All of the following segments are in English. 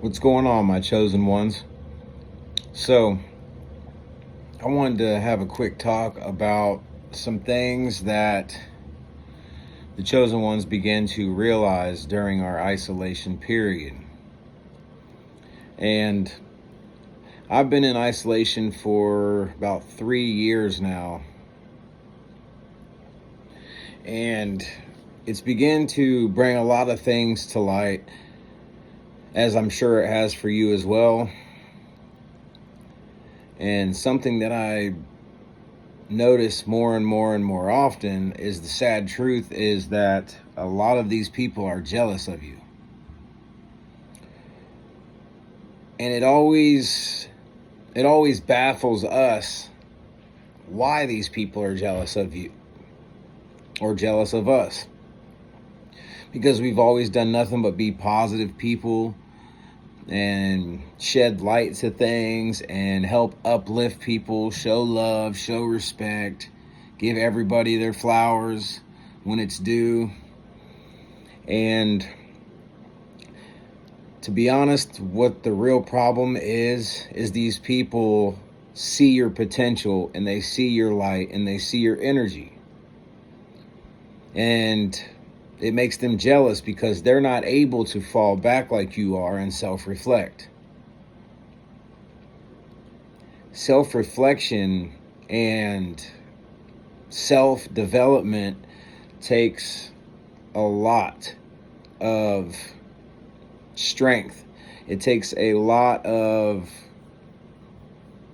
What's going on, my chosen ones? So, I wanted to have a quick talk about some things that the chosen ones began to realize during our isolation period. And I've been in isolation for about 3 years now. And it's begun to bring a lot of things to light, as I'm sure it has for you as well. And something that I notice more and more and more often is the sad truth is that a lot of these people are jealous of you. And it always baffles us why these people are jealous of you or jealous of us. Because we've always done nothing but be positive people and shed light to things and help uplift people, show love, show respect, give everybody their flowers when it's due. And to be honest, what the real problem is these people see your potential and they see your light and they see your energy. And it makes them jealous because they're not able to fall back like you are and self-reflect. Self-reflection and self-development takes a lot of strength. It takes a lot of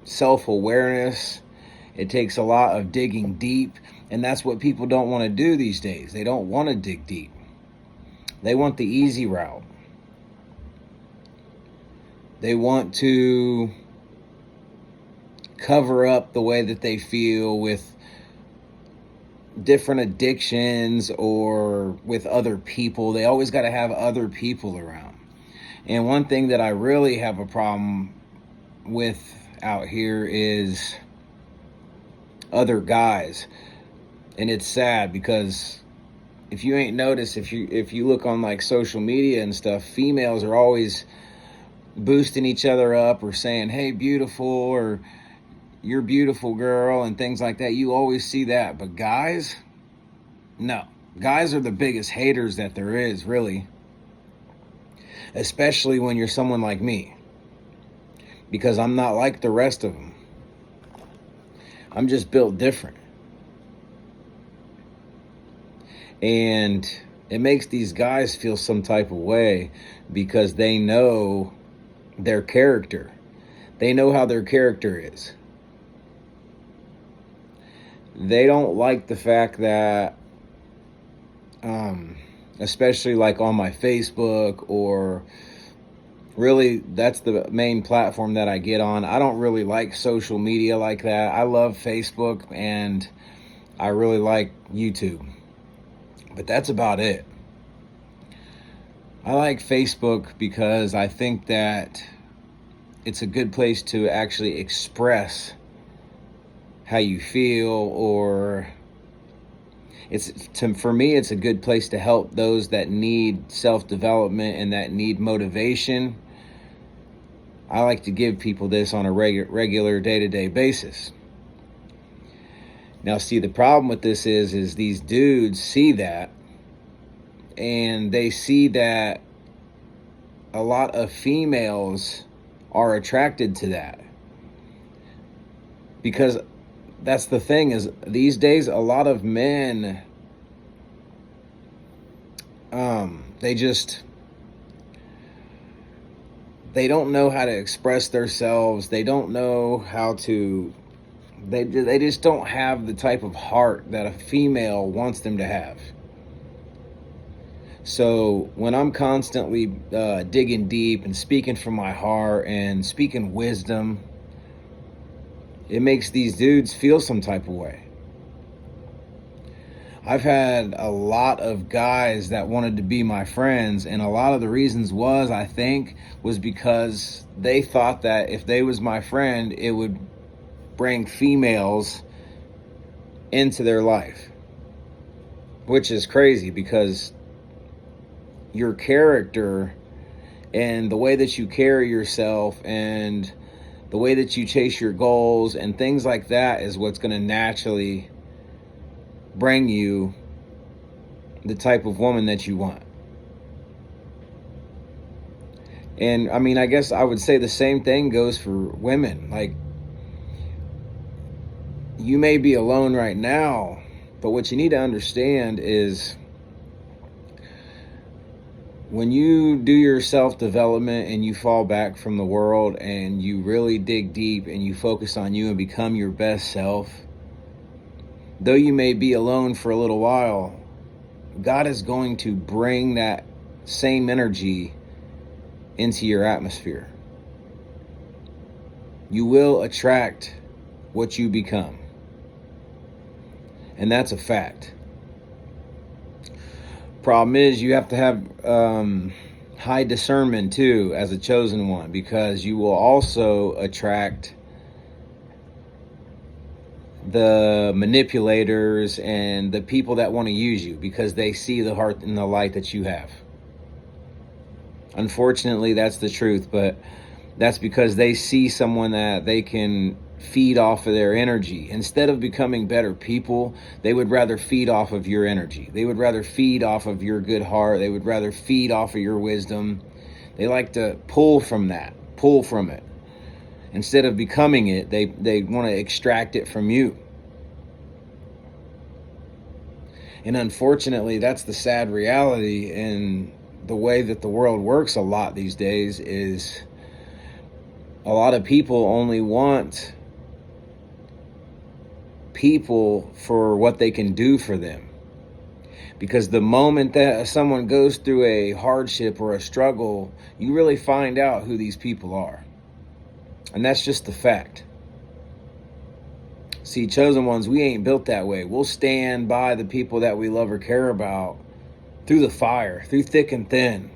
self-awareness. It takes a lot of digging deep. And that's what people don't want to do these days. They don't want to dig deep. They want the easy route. They want to cover up the way that they feel with different addictions or with other people. They always got to have other people around. And one thing that I really have a problem with out here is other guys. And it's sad because if you ain't noticed, if you look on like social media and stuff, females are always boosting each other up or saying, "Hey, beautiful," or "You're beautiful, girl," and things like that. You always see that. But guys, no. Guys are the biggest haters that there is, really. Especially when you're someone like me. Because I'm not like the rest of them. I'm just built different. And it makes these guys feel some type of way because they know their character. They know how their character is. They don't like the fact that, especially like on my Facebook, or really that's the main platform that I get on. I don't really like social media like that. I love Facebook and I really like YouTube. But that's about it. I like Facebook because I think that it's a good place to actually express how you feel, or for me, it's a good place to help those that need self-development and that need motivation. I like to give people this on a regular day-to-day basis. Now, see, the problem with this is these dudes see that, and they see that a lot of females are attracted to that. Because that's the thing, is these days a lot of men, they don't know how to express themselves. They don't know how to, they just don't have the type of heart that a female wants them to have. So when I'm constantly digging deep and speaking from my heart and speaking wisdom, it makes these dudes feel some type of way. I've had a lot of guys that wanted to be my friends, and a lot of the reasons I think, was because they thought that if they was my friend, it would bring females into their life. Which is crazy, because your character And the way that you carry yourself and the way that you chase your goals and things like that is what's going to naturally bring you the type of woman that you want. And I mean, I guess I would say the same thing goes for women. Like, you may be alone right now, but what you need to understand is when you do your self-development and you fall back from the world and you really dig deep and you focus on you and become your best self, though you may be alone for a little while, God is going to bring that same energy into your atmosphere. You will attract what you become. And that's a fact. Problem is, you have to have high discernment too as a chosen one, because you will also attract the manipulators and the people that want to use you because they see the heart and the light that you have. Unfortunately, that's the truth, but that's because they see someone that they can feed off of their energy. Instead of becoming better people, they would rather feed off of your energy. They would rather feed off of your good heart. They would rather feed off of your wisdom. They like to pull from it. Instead of becoming it, they want to extract it from you. And unfortunately, that's the sad reality. And the way that the world works a lot these days is a lot of people only want people for what they can do for them. Because the moment that someone goes through a hardship or a struggle, you really find out who these people are. And that's just the fact. See, chosen ones, we ain't built that way. We'll stand by the people that we love or care about through the fire, through thick and thin.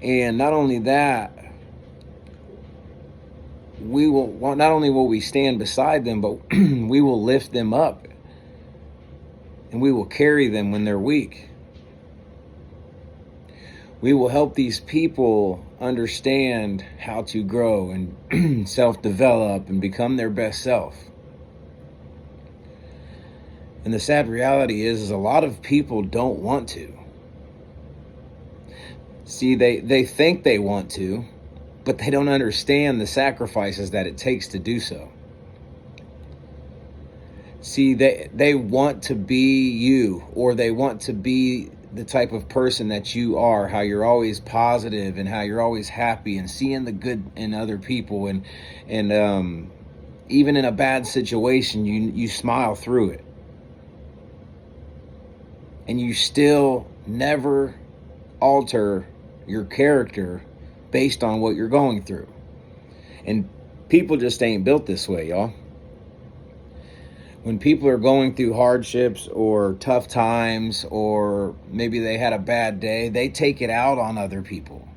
And not only that, not only will we stand beside them, but we will lift them up and we will carry them when they're weak. We will help these people understand how to grow and self-develop and become their best self. And the sad reality is a lot of people don't want to. See, they think they want to, but they don't understand the sacrifices that it takes to do so. See, they want to be you, or they want to be the type of person that you are, how you're always positive and how you're always happy and seeing the good in other people, and even in a bad situation, you smile through it. And you still never alter your character based on what you're going through. And people just ain't built this way, y'all. When people are going through hardships or tough times, or maybe they had a bad day, they take it out on other people.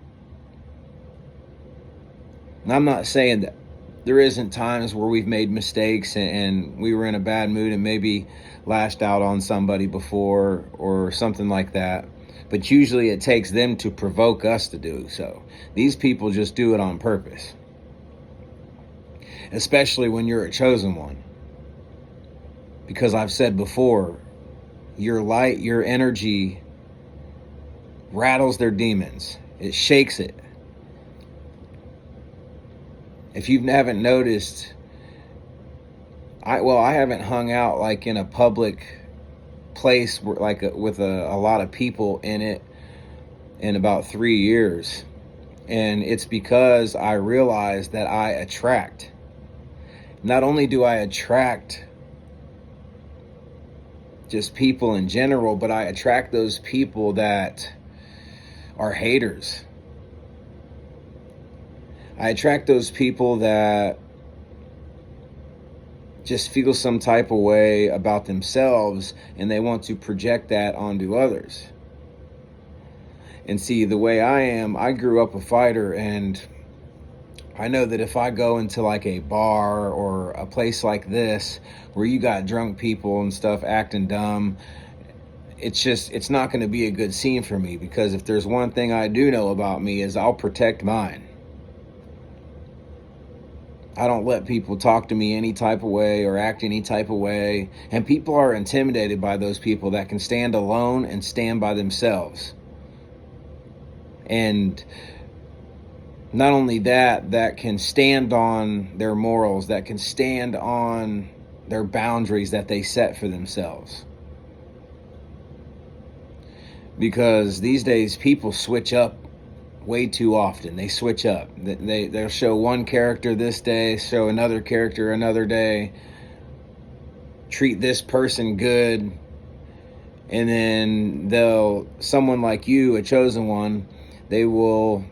And I'm not saying that there isn't times where we've made mistakes and we were in a bad mood and maybe lashed out on somebody before or something like that. But usually it takes them to provoke us to do so. These people just do it on purpose. Especially when you're a chosen one. Because I've said before, your light, your energy rattles their demons. It shakes it. If you haven't noticed, I haven't hung out like in a public place where, with a lot of people in it in about 3 years. And it's because I realized that I attract. Not only do I attract just people in general, but I attract those people that are haters. I attract those people that just feel some type of way about themselves and they want to project that onto others. And see, the way I am, I grew up a fighter, and I know that if I go into like a bar or a place like this where you got drunk people and stuff acting dumb, it's not going to be a good scene for me, because if there's one thing I do know about me is I'll protect mine. I don't let people talk to me any type of way or act any type of way. And people are intimidated by those people that can stand alone and stand by themselves. And not only that, that can stand on their morals, that can stand on their boundaries that they set for themselves. Because these days people switch up way too often. They switch up. They'll show one character this day, show another character another day, treat this person good, and then someone like you, a chosen one, they will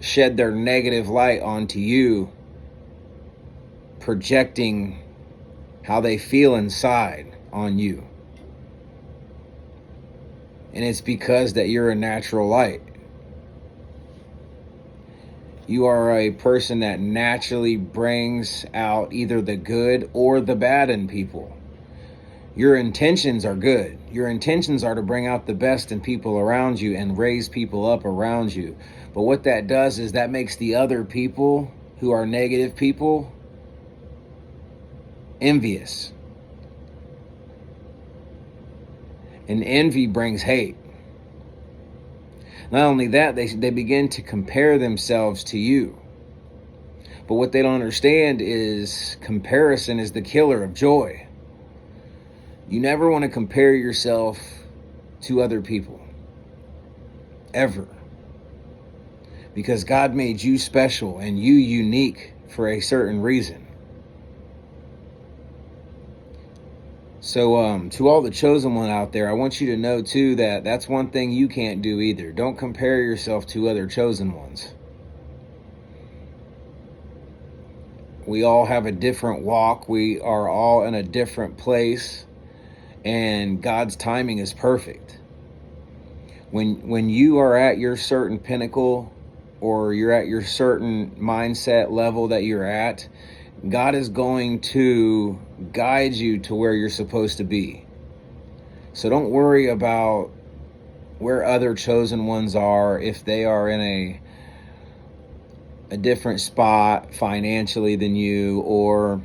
shed their negative light onto you, projecting how they feel inside on you. And it's because that you're a natural light. You are a person that naturally brings out either the good or the bad in people. Your intentions are good. Your intentions are to bring out the best in people around you and raise people up around you. But what that does is that makes the other people who are negative people envious. And envy brings hate. Not only that, they begin to compare themselves to you. But what they don't understand is comparison is the killer of joy. You never want to compare yourself to other people. Ever. Because God made you special and you unique for a certain reason. So to all the chosen one out there, I want you to know too that that's one thing you can't do either. Don't compare yourself to other chosen ones. We all have a different walk. We are all in a different place. And God's timing is perfect. When you are at your certain pinnacle, or you're at your certain mindset level that you're at, God is going to guide you to where you're supposed to be. So don't worry about where other chosen ones are, if they are in a different spot financially than you, or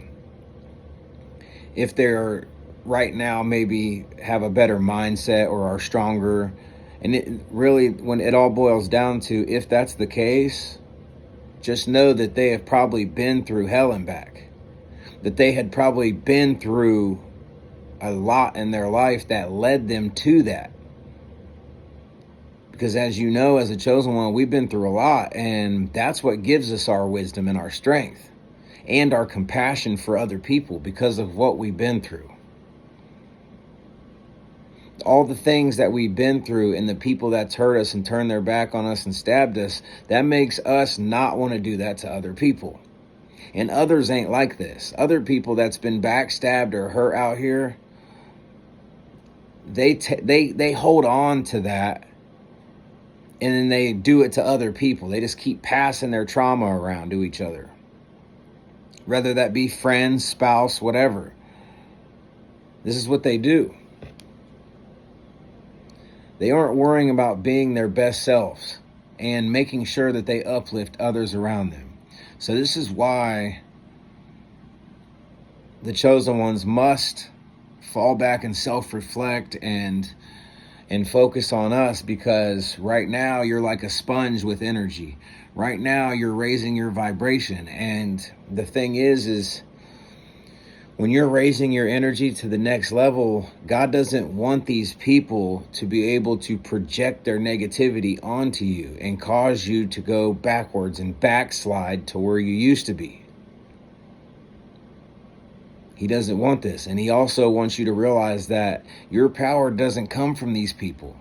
if they're right now maybe have a better mindset or are stronger. And it really, when it all boils down to, if that's the case, just know that they have probably been through hell and back. That they had probably been through a lot in their life that led them to that. Because as you know, as a chosen one, we've been through a lot, and that's what gives us our wisdom and our strength and our compassion for other people, because of what we've been through. All the things that we've been through and the people that's hurt us and turned their back on us and stabbed us, that makes us not want to do that to other people. And others ain't like this. Other people that's been backstabbed or hurt out here, they hold on to that, and then they do it to other people. They just keep passing their trauma around to each other. Whether that be friends, spouse, whatever. This is what they do. They aren't worrying about being their best selves and making sure that they uplift others around them. So this is why the chosen ones must fall back and self-reflect and focus on us, because right now you're like a sponge with energy. Right now you're raising your vibration. And the thing is when you're raising your energy to the next level, God doesn't want these people to be able to project their negativity onto you and cause you to go backwards and backslide to where you used to be. He doesn't want this. And he also wants you to realize that your power doesn't come from these people.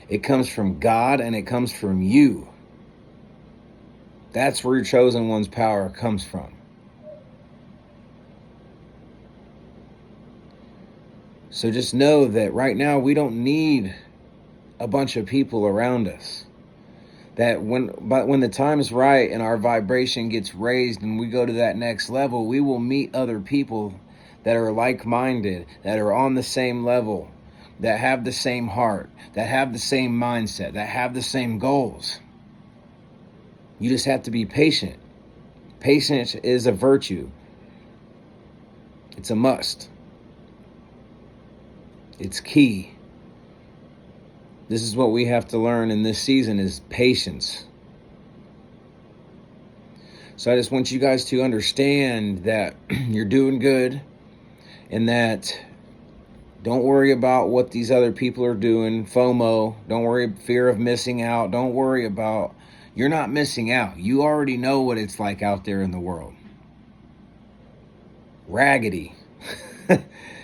It comes from God, and it comes from you. That's where your chosen one's power comes from. So just know that right now we don't need a bunch of people around us. That when the time is right and our vibration gets raised and we go to that next level, we will meet other people that are like-minded, that are on the same level. that have the same heart, that have the same mindset, that have the same goals. You just have to be patient. Patience is a virtue. It's a must. It's key. This is what we have to learn in this season, is patience. So I just want you guys to understand that you're doing good, and that don't worry about what these other people are doing. FOMO, don't worry, fear of missing out. Don't worry about, you're not missing out. You already know what it's like out there in the world. Raggedy.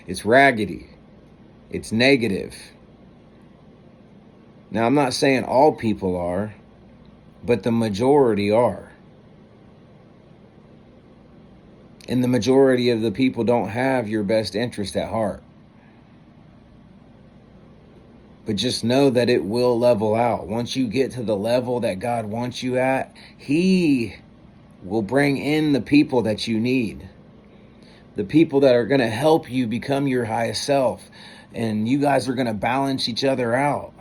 It's raggedy. It's negative. Now, I'm not saying all people are, but the majority are. And the majority of the people don't have your best interest at heart. But just know that it will level out. Once you get to the level that God wants you at, He will bring in the people that you need. The people that are going to help you become your highest self. And you guys are going to balance each other out.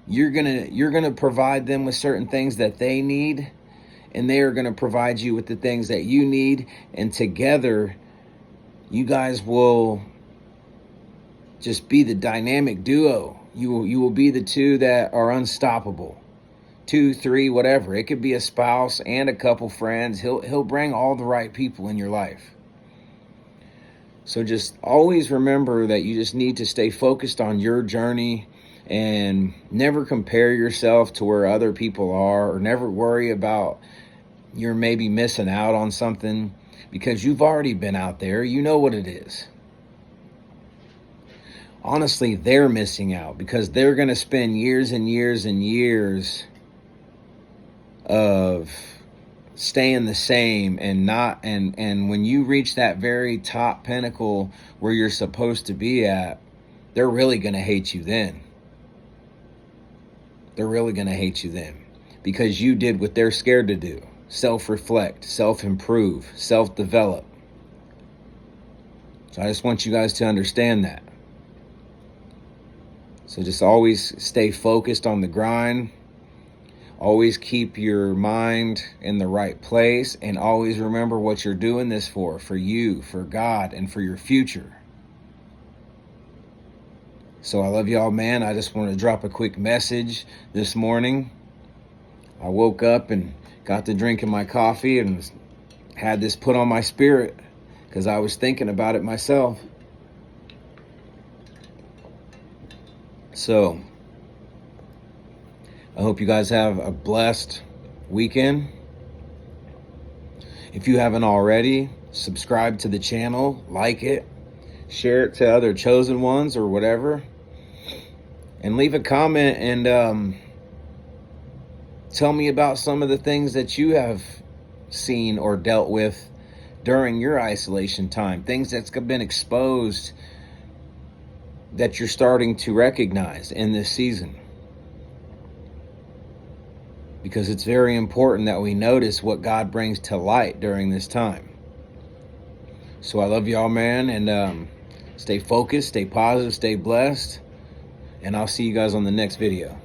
You're going to provide them with certain things that they need, and they are going to provide you with the things that you need, and together you guys will just be the dynamic duo. You will be the two that are unstoppable. 2, 3, whatever. It could be a spouse and a couple friends. He'll bring all the right people in your life. So just always remember that you just need to stay focused on your journey, and never compare yourself to where other people are, or never worry about you're maybe missing out on something, because you've already been out there. You know what it is. Honestly, they're missing out, because they're going to spend years and years and years of staying the same, and when you reach that very top pinnacle where you're supposed to be at, they're really going to hate you then. They're really going to hate you then, because you did what they're scared to do. Self-reflect, self-improve, self-develop. So I just want you guys to understand that. So just always stay focused on the grind. Always keep your mind in the right place, and always remember what you're doing this for you, for God, and for your future. So I love y'all, man. I just want to drop a quick message this morning. I woke up and got to drinking my coffee and had this put on my spirit, because I was thinking about it myself. So I hope you guys have a blessed weekend. If you haven't already, subscribe to the channel, like it, share it to other chosen ones or whatever, and leave a comment and tell me about some of the things that you have seen or dealt with during your isolation time, things that's been exposed that you're starting to recognize in this season. Because it's very important that we notice what God brings to light during this time. So I love y'all, man, and stay focused, stay positive, stay blessed, and I'll see you guys on the next video.